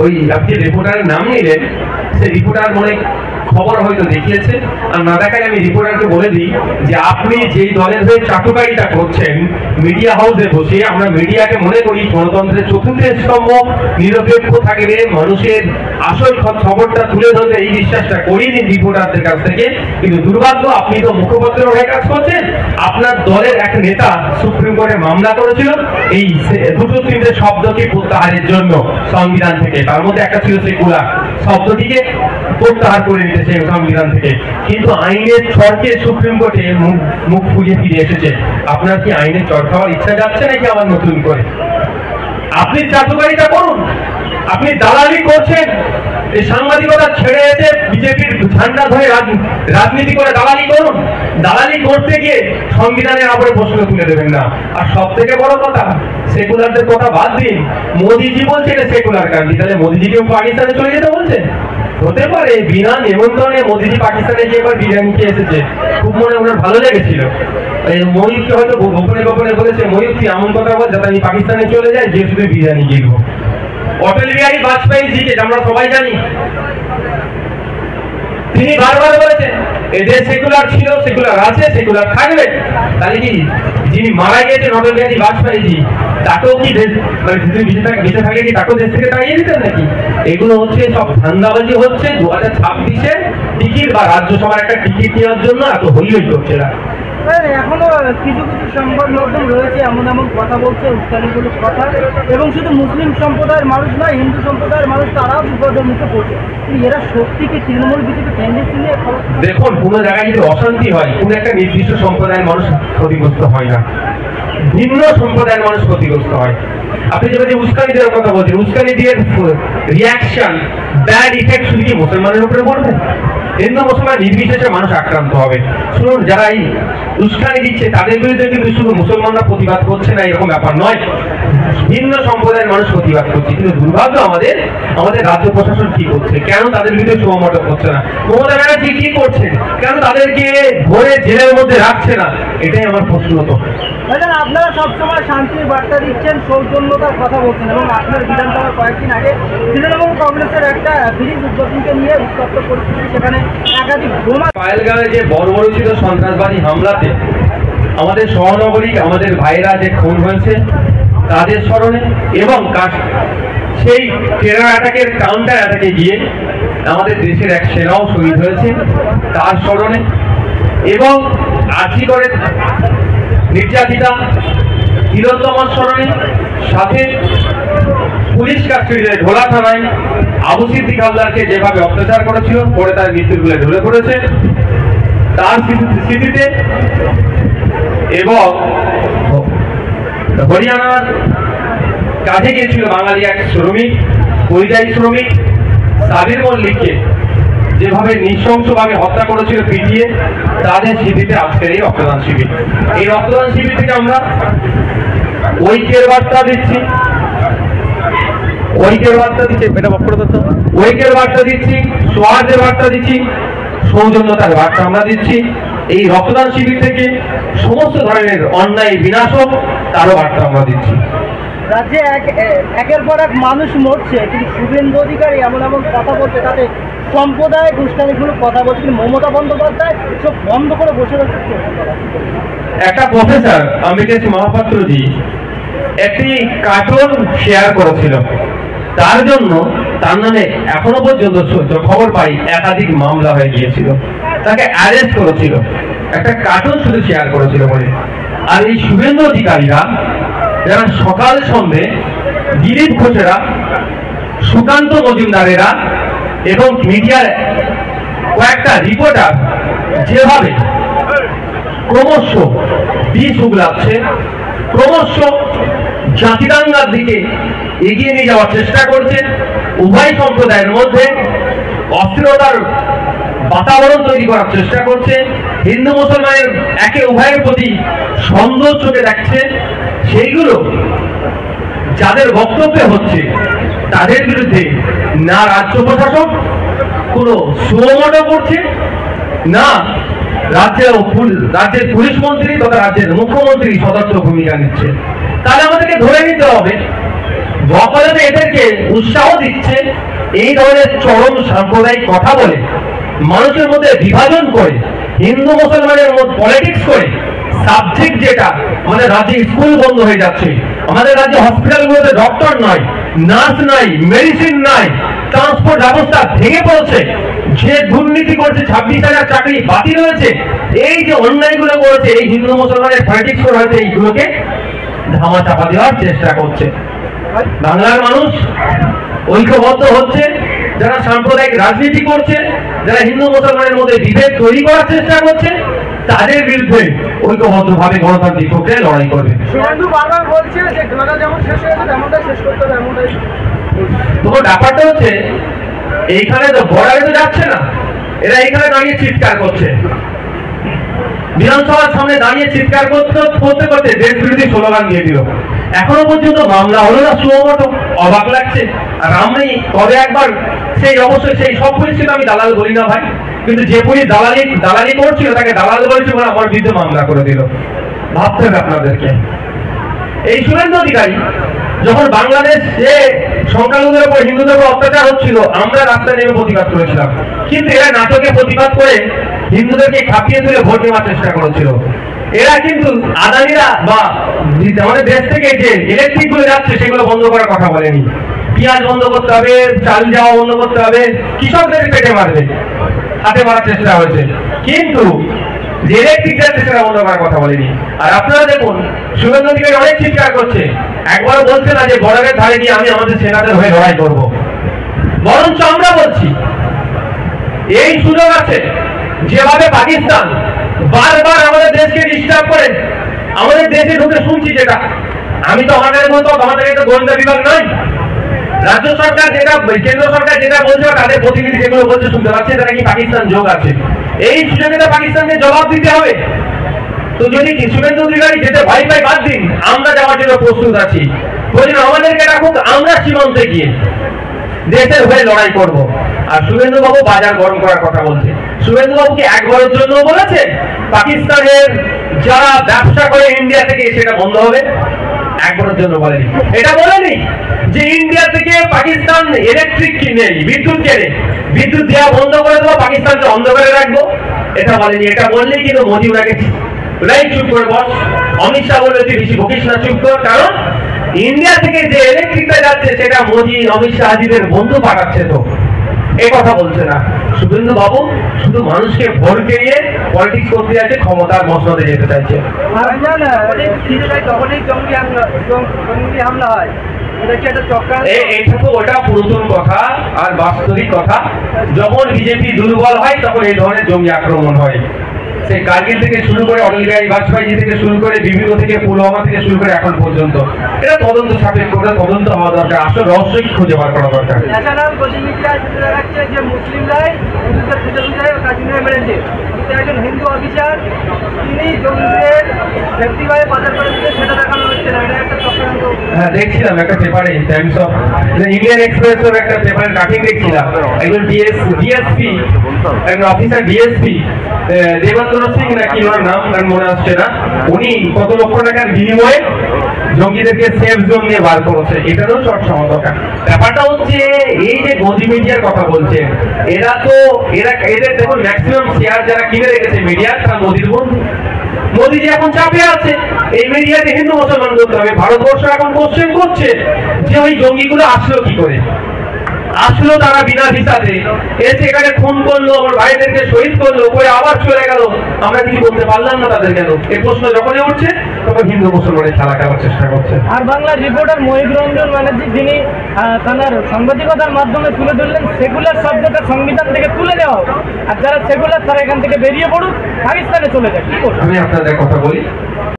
ওই আপনি রিপোর্টারের নাম নিলেন, সেই রিপোর্টার মনে খবর হয়তো দেখিয়েছে, আর না দেখায় আমি রিপোর্টারকে বলে দিই যে আপনি যেই দলের হয়ে চাটুকারিতা করছেন মিডিয়া হাউসে বসে, আমরা মিডিয়াকে মনে করি গণতন্ত্রের চতুর্থ স্তম্ভ, নিরপেক্ষ থাকবে, মানুষের আসল খবরটা তুলে ধরবে এই বিশ্বাসটা করিনি রিপোর্টারদের কাছ থেকে। কিন্তু দুর্ভাগ্য, আপনি তো মুখপত্র হয়ে কাজ করছেন। আপনার দলের এক নেতা সুপ্রিম কোর্টে মামলা করেছিল এই দুটো তিনটে শব্দকে প্রত্যাহারের জন্য সংবিধান থেকে, তার মধ্যে একটা ছিল সেকুলার শব্দটিকে প্রত্যাহার করে নিতে সংবিধান থেকে। কিন্তু আইনের চরকে সুপ্রিম কোর্টে মুখ ফুলিয়ে ফিরে এসেছে। আপনার কি আইনের চর খাওয়ার ইচ্ছা যাচ্ছে নাকি আবার নতুন করে? আপনি চাটুকারিতা করুন, আপনি দালালি করছেন, এই সাংবাদিকতা ছেড়ে এসে বিজেপির ঝান্ডা ধরে রাজনীতি করে দালালি করুন। দালালি করতে গিয়ে সংবিধানের উপরে প্রশ্ন তুলে দেবেন না। আর সব থেকে বড় কথা, সেকুলারদের কথা বাদ দিন, মোদিজি বলছে এটা সেকুলার কান্ট্রি, তাহলে মোদিজিকেও পাকিস্তানে চলে যেতে বলছেন? হতে পারে বিনা নিমন্ত্রণে মোদিজি পাকিস্তানে গিয়ে এবার বিরিয়ানি খেয়ে এসেছে, খুব মনে ওনার ভালো লেগেছিল। ময়ূরকে হয়তো গোপনে গোপনে বলেছে, ময়ূর তুই এমন কথা বল যাতে আমি পাকিস্তানে চলে যাই, যে শুধু বিরিয়ানি গিলবো। অটল বিহারী বাজপেয়ী জিকে আমরা সবাই জানি, তিনি বারবার বলেছেন এদের সেকুলার ছিল, সেকুলার আছে, সেকুলার থাকবে। তাহলে কি যিনি মারা গিয়েছেন অটল বিহারী বাজপেয়ী জি, তাকেও কি মানে বেঁচে থাকলে কি তাকেও দেশ থেকে তাড়িয়ে দিতেন নাকি? এগুলো হচ্ছে সব ধান্দাবাজি হচ্ছে 2026-এর টিকিট বা রাজ্যসভার একটা টিকিট নেওয়ার জন্য এত হইহই করছে না। এখনো কিছু কিছু সংবাদ মাধ্যম রয়েছে এমন এমন কথা বলছে, উস্কানিমূলক কথা, এবং শুধু মুসলিম সম্প্রদায়ের মানুষ নয়, হিন্দু সম্প্রদায়ের মানুষ তারাও বিপদের মুখে পড়ছে। এরা সত্যিকে তৃণমূল বিজেপি টেন্ডেন্সি নিয়ে? দেখুন, কোনো জায়গায় যদি অশান্তি হয়, কোনো একটা নির্দিষ্ট সম্প্রদায়ের মানুষ ক্ষতিগ্রস্ত হয় না, ভিন্ন সম্প্রদায়ের মানুষ ক্ষতিগ্রস্ত হয়। আপনি যেভাবে উস্কানি দেওয়ার কথা বলছেন, উস্কানি দিয়ে রিয়াকশন, ব্যাড ইফেক্ট শুধু কি মুসলমানের উপরে পড়বে? হিন্দু মুসলমান নির্বিশেষে মানুষ আক্রান্ত হবে। শুনুন, যারা এই উস্কানি দিচ্ছে তাদের বিরুদ্ধে কিন্তু শুধু মুসলমানরা প্রতিবাদ করছে না এরকম ব্যাপার নয়, ভিন্ন সম্প্রদায়ের মানুষ প্রতিবাদ করছে। কিন্তু দুর্ভাগ্য আমাদের রাজ্য প্রশাসন কি করছে? কেন তাদের বিরুদ্ধে সমমত করছে না? মমতা ব্যানার্জি কি করছেন? কেন তাদেরকে ধরে জেলের মধ্যে রাখছে না? এটাই আমার প্রশ্ন। তো আপনারা সবসময় শান্তির বার্তা দিচ্ছেন, সৌজন্যতার কথা বলছেন, এবং আপনার বিধানসভার কয়েকদিন আগে তৃণমূল কংগ্রেসের একটা ব্রিজ উদ্বোধনকে নিয়ে উত্তপ্ত পরিস্থিতি, সেখানে একাধিক বোমা। পায়েলগাঁওয়ে যে বর্বরোচিত সন্ত্রাসবাদী হামলাতে আমাদের সহনগরিক আমাদের ভাইরা যে খুন হয়েছে তাদের স্মরণে, এবং সেই টেরর অ্যাটাকের কাউন্টার অ্যাটাকে গিয়ে আমাদের দেশের এক সেনাও শহীদ হয়েছে তার স্মরণে, এবং আর্জি করে নির্যাতিতা তিলোত্তমার স্মরণে, সাথে পুলিশ কাস্টডিতে ঢোলা থানায় আবু সিদ্দিক হালদারকে যেভাবে অত্যাচার করেছিল, পরে তার মৃত্যুর গুলে ঢলে পড়েছে তার স্মৃতিতে, এবং হরিয়ানার কাজে গিয়েছিল বাঙালি এক শ্রমিক, পরিযায়ী শ্রমিক সাবির মল্লিককে যেভাবে নৃশংসভাবে হত্যা করেছিল পিটিয়ে, তাদের স্মৃতিতে আজকের এই রক্তদান শিবির। এই রক্তদান শিবির থেকে আমরা ঐক্যের বার্তা দিচ্ছি, ঐক্যের বার্তা দিচ্ছি, সৌহার্দের বার্তা দিচ্ছি, সৌজন্যতার বার্তা আমরা দিচ্ছি। এই রক্তদান শিবির থেকে সমস্ত ধরনের অন্যায় বিনাশ হোক তারও বার্তা আমরা দিচ্ছি। রাজ্যে একের পর এক মানুষ মরছে, কিন্তু শুভেন্দু অধিকারী এমন এমন কথা বলছে, তাতে সম্প্রদায় উস্কানিমূলক কথা বলছে। মমতা বন্দ্যোপাধ্যায় সব বন্ধ করে বসে রয়েছে। একটা প্রফেসর অমৃতেশ মহাপাত্রজি একটি কার্টুন শেয়ার করেছিল, তার জন্য তার নামে এখনো পর্যন্ত খবর পাই একাধিক মামলা হয়ে গিয়েছিল, তাকে অ্যারেস্ট করেছিল, একটা কার্টুন শুধু শেয়ার করেছিল বলে। আর এই শুভেন্দু অধিকারীরা যারা সকাল সন্ধ্যে দিলীপ ঘোষেরা, সুকান্ত মজুমদারেরা এবং মিডিয়ার কয়েকটা রিপোর্টার যেভাবে ক্রমশ বিষ উগলাচ্ছে, ক্রমশ জাতিদাঙ্গার দিকে এগিয়ে নিয়ে যাওয়ার চেষ্টা করছে, উভয় সম্প্রদায়ের মধ্যে অস্থিরতার বাতাবরণ তৈরি করার চেষ্টা করছে, হিন্দু মুসলমানের একে উভয়ের প্রতি সন্দেহ চোখে দেখছে, সেইগুলো যাদের বক্তব্যে হচ্ছে তাদের বিরুদ্ধে না রাজ্য প্রশাসন কোনো সুমোটো করছে, না রাজ্যের পুলিশ মন্ত্রী তথা রাজ্যের মুখ্যমন্ত্রী সদস্য ভূমিকা নিচ্ছে। তাহলে আমাদেরকে ধরে নিতে হবে বকলতে এদেরকে উৎসাহ দিচ্ছে এই ধরনের চরম সাম্প্রদায়িক কথা বলে, মানুষের মধ্যে বিভাজন করে, হিন্দু মুসলমানের মধ্যে পলিটিক্স করে। সাবজেক্ট যেটা আমাদের রাজ্যে স্কুল বন্ধ হয়ে যাচ্ছে, আমাদের রাজ্যে হসপিটালগুলোতে ডক্টর নয়, নার্স নাই, মেডিসিন নাই, ট্রান্সপোর্ট ব্যবস্থা ভেঙে পড়ছে, যে দুর্নীতি করছে 26,000 চাকরি বাতিল হয়েছে, এই যে অন্যায়গুলো করেছে এই হিন্দু মুসলমানের পলিটিক্স করে হয়েছে, এইগুলোকে ধামা চাপা দেওয়ার চেষ্টা করছে। বাংলার মানুষ ঐক্যবদ্ধ হচ্ছে, যারা সাম্প্রদায়িক রাজনীতি করছে, যারা হিন্দু মুসলমানের মধ্যে বিভেদ তৈরি করার চেষ্টা করছে, তাদের বিরুদ্ধে ঐক্যবদ্ধভাবে গণতান্ত্রিক প্রক্রিয়ায় লড়াই করবে। শুভেন্দু বারবার বলছে যে গাঁজা যেমন শেষ হয়েছে তেমনটাই শেষ করতে হবে, এমনটাই। তোমার ব্যাপারটা হচ্ছে এইখানে তো বর্ডারে তো যাচ্ছে না, এরা এইখানে দাঁড়িয়ে চিৎকার করছে, বিধানসভার সামনে দাঁড়িয়ে চিৎকার করতে করতে দেশ বিরোধী স্লোগান দিয়ে দিল। এখনো পর্যন্ত মামলা হলো না সুমোটো, অবাক লাগছে। আর আমি তবে একবার সেই অবশ্যই সেই সব পুলিশকে আমি দালাল বলি না ভাই, কিন্তু যে পুলিশ দালালি করছিল তাকে দালাল বলেছে বলে আমার বিরুদ্ধে মামলা করে দিল। ভাবতে হবে আপনাদেরকে। এই শুভেন্দু অধিকারী যখন বাংলাদেশ যে সংখ্যালঘুদের উপর হিন্দুদের উপর অত্যাচার হচ্ছিল, আমরা রাস্তায় নেমে প্রতিবাদ করেছিলাম, কিন্তু এরা নাটকে প্রতিবাদ করে হিন্দুদেরকে খাপিয়ে তুলে ভোট নেওয়ার চেষ্টা করেছিল। এরা কিন্তু আদানিরা বা আমাদের দেশ থেকে যে ইলেকট্রিক গুলো যাচ্ছে সেগুলো বন্ধ করার কথা বলেনি। পেঁয়াজ বন্ধ করতে হবে, চাল যাওয়া বন্ধ করতে হবে, কৃষকদের পেটে মারবে, হাতে মারার চেষ্টা হয়েছে, কিন্তু যে ইলেকট্রিক যাচ্ছে সেটা বন্ধ করার কথা বলেনি। আর আপনারা দেখুন শুভেন্দু অধিকারী অনেক চিৎকার করছে, একবার বলছে না যে বর্ডারের ধারে গিয়ে আমি আমাদের সেনাদের হয়ে লড়াই করব, বরঞ্চ আমরা বলছি এই সুযোগ আছে, যেভাবে পাকিস্তান বারবার আমাদের দেশকে ডিস্টার্ব করে, আমাদের দেশে ঢুকে শুনছি যেটা, আমি তো আমাদের মতো আমাদের একটা গোয়েন্দা বিভাগ নয়, রাজ্য সরকার যেটা কেন্দ্র সরকার যেটা বলছে তাদের প্রতিনিধি যেগুলো বলছে শুনতে পাচ্ছে, তারা কি পাকিস্তান যোগ আছে, এই সুযোগে তো পাকিস্তানকে জবাব দিতে হবে। তো যদি শুভেন্দু অধিকারী যেতে ভয় পাই বাদ দিন, আমরা যাওয়ার জন্য প্রস্তুত আছি, বলছেন আমাদেরকে রাখুক, আমরা সীমান্তে গিয়ে দেশের হয়ে লড়াই করব। আর শুভেন্দু বাবু বাজার গরম করার কথা বলছে। শুভেন্দু বাবুকে একবারের জন্য বলেছে পাকিস্তানের যারা ব্যবসা করে ইন্ডিয়া থেকে সেটা বন্ধ হবে, একবারের জন্য বলেনি। এটা বলেনি যে ইন্ডিয়া থেকে পাকিস্তান ইলেকট্রিক কিনে বিদ্যুৎ কেনে বিদ্যুৎ দেওয়া বন্ধ করে দেবো, পাকিস্তানকে অন্ধকারে রাখবো, এটা বলেনি। এটা বললেই কিন্তু মোদী ওনাকে চুপ করে বস, অমিত শাহ বলে তুই বেশি বকিস না, চুপ কর, কারণ ইন্ডিয়া থেকে যে ইলেকট্রিকটা যাচ্ছে সেটা মোদী অমিত শাহজিদের বন্ধু পাঠাচ্ছে, তো এই কথা বলছে না। শুভেন্দু বাবু শুধু মানুষকে ভোট কেড়িয়ে পলিটিক্স করতে যাচ্ছে, ক্ষমতার মসনদে যেতে চাইছে। এটা তো ওটা পুরাতন কথা আর বাস্তবিক কথা, যখন বিজেপি দুর্বল হয় তখন এই ধরনের জঙ্গি আক্রমণ হয়। সেই কার্গিল থেকে শুরু করে অটল বিহারী বাজপেয়ী থেকে শুরু করে বিভিন্ন থেকে পুলওয়ামা থেকে শুরু করে এখন পর্যন্ত এটা তদন্ত সাপেক্ষ, তদন্ত হওয়া দরকার, আসল রহস্য খুঁজে বার করা দরকার। একজন হিন্দু অফিসার তিনি জঙ্গিদের ব্যক্তিগত বাজার করে দিলে সেটা দেখানো হচ্ছে না, এটা একটা চক্রান্ত। হ্যাঁ দেখছিলাম একটা পেপারে, টাইমস অফ ইন্ডিয়ান এক্সপ্রেসের একটা পেপারে কাটিং দেখছিলাম, একজন ডিএসপি একজন অফিসার ডিএসপি দেবেন্দ্র সিং নাকি ওনার নাম মনে আসছে না, উনি কত লক্ষ টাকার বিনিময়ে জঙ্গিদেরকে সেফ জোন নিয়ে বার করেছে, এটারও চর্চা হওয়া দরকার। ব্যাপারটা হচ্ছে এই যে মোদি মিডিয়ার কথা বলছে, এদের দেখুন ম্যাক্সিমাম শেয়ার যারা কিনে রেখেছে মিডিয়া তারা মোদির বন্ধু। মোদি যে এখন চাপে আছে, এই মিডিয়াতে হিন্দু মুসলমান করতে হবে। ভারতবর্ষ এখন কোশ্চেন করছে যে ওই জঙ্গিগুলো আসলো কি করে, আসলো তারা বিনা ভিসাতে এসে এখানে খুন করলো, আমার ভাইদেরকে শহীদ করলো, করে আবার চলে গেল, আমরা কিছু করতে পারলাম না তাদের কেন, এই প্রশ্ন যখনই উঠছে তখন হিন্দু মুসলমানের খেলা খেলার চেষ্টা করছে। আর বাংলার রিপোর্টার মহিব রঞ্জন ব্যানার্জি যিনি তার সাংবাদিকতার মাধ্যমে তুলে ধরলেন সেকুলার শব্দটা সংবিধান থেকে তুলে নেওয়া হোক, আর যারা সেকুলার তারা এখান থেকে বেরিয়ে পড়ুক, পাকিস্তানে চলে যায়। কি করবে? আমি আপনাদের কথা বলি,